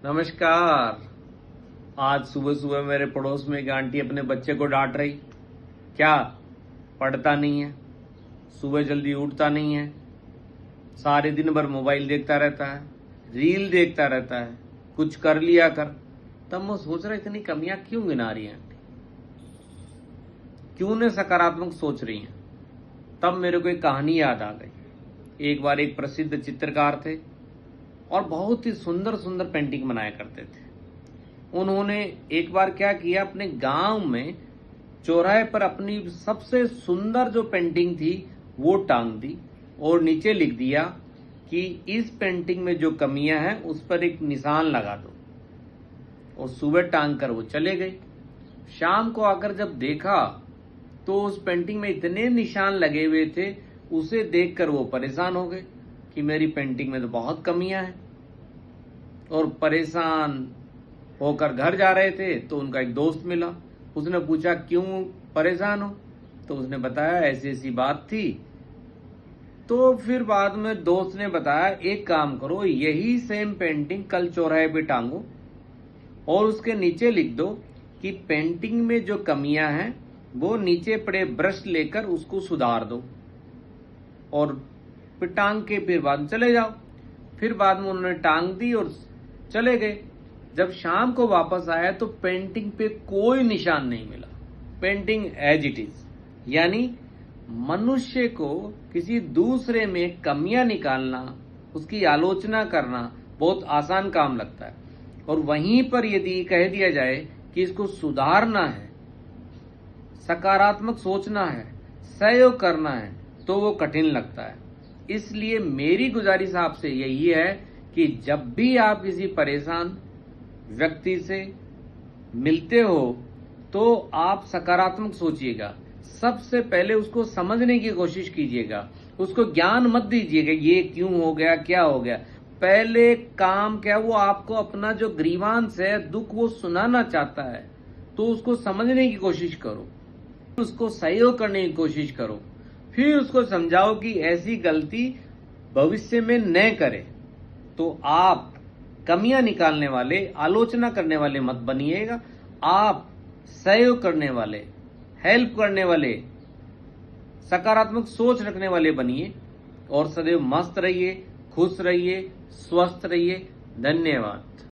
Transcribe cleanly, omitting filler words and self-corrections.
नमस्कार। आज सुबह सुबह मेरे पड़ोस में एक आंटी अपने बच्चे को डांट रही, क्या पढ़ता नहीं है, सुबह जल्दी उठता नहीं है, सारे दिन भर मोबाइल देखता रहता है, रील देखता रहता है, कुछ कर लिया कर। तब मैं सोच रहा इतनी कमियां क्यों गिना रही है आंटी, क्यों ने सकारात्मक सोच रही हैं। तब मेरे को एक कहानी याद आ गई। एक बार एक प्रसिद्ध चित्रकार थे और बहुत ही सुंदर सुंदर पेंटिंग बनाया करते थे। उन्होंने एक बार क्या किया, अपने गांव में चौराहे पर अपनी सबसे सुंदर जो पेंटिंग थी वो टांग दी और नीचे लिख दिया कि इस पेंटिंग में जो कमियां हैं उस पर एक निशान लगा दो। और सुबह टांग कर वो चले गए। शाम को आकर जब देखा तो उस पेंटिंग में इतने निशान लगे हुए थे, उसे देखकर वो परेशान हो गए कि मेरी पेंटिंग में तो बहुत कमियां हैं। और परेशान होकर घर जा रहे थे तो उनका एक दोस्त मिला। उसने पूछा क्यों परेशान हो, तो उसने बताया ऐसी ऐसी बात थी। तो फिर बाद में दोस्त ने बताया एक काम करो, यही सेम पेंटिंग कल चौराहे पे टांगो और उसके नीचे लिख दो कि पेंटिंग में जो कमियां हैं वो नीचे पड़े ब्रश लेकर उसको सुधार दो और फिर टांग के फिर बाद में चले जाओ। फिर बाद में उन्होंने टांग दी और चले गए। जब शाम को वापस आया तो पेंटिंग पे कोई निशान नहीं मिला, पेंटिंग एज इट इज। यानी मनुष्य को किसी दूसरे में कमियां निकालना, उसकी आलोचना करना बहुत आसान काम लगता है, और वहीं पर यदि कह दिया जाए कि इसको सुधारना है, सकारात्मक सोचना है, सहयोग करना है, तो वो कठिन लगता है। इसलिए मेरी गुजारिश आपसे यही है कि जब भी आप किसी परेशान व्यक्ति से मिलते हो तो आप सकारात्मक सोचिएगा। सबसे पहले उसको समझने की कोशिश कीजिएगा, उसको ज्ञान मत दीजिएगा ये क्यों हो गया, क्या हो गया। पहले काम क्या, वो आपको अपना जो ग्रीवांश है, दुख वो सुनाना चाहता है, तो उसको समझने की कोशिश करो, उसको सहयोग करने की कोशिश करो, फिर उसको समझाओ कि ऐसी गलती भविष्य में न करे। तो आप कमियां निकालने वाले, आलोचना करने वाले मत बनिएगा, आप सहयोग करने वाले, हेल्प करने वाले, सकारात्मक सोच रखने वाले बनिए और सदैव मस्त रहिए, खुश रहिए, स्वस्थ रहिए। धन्यवाद।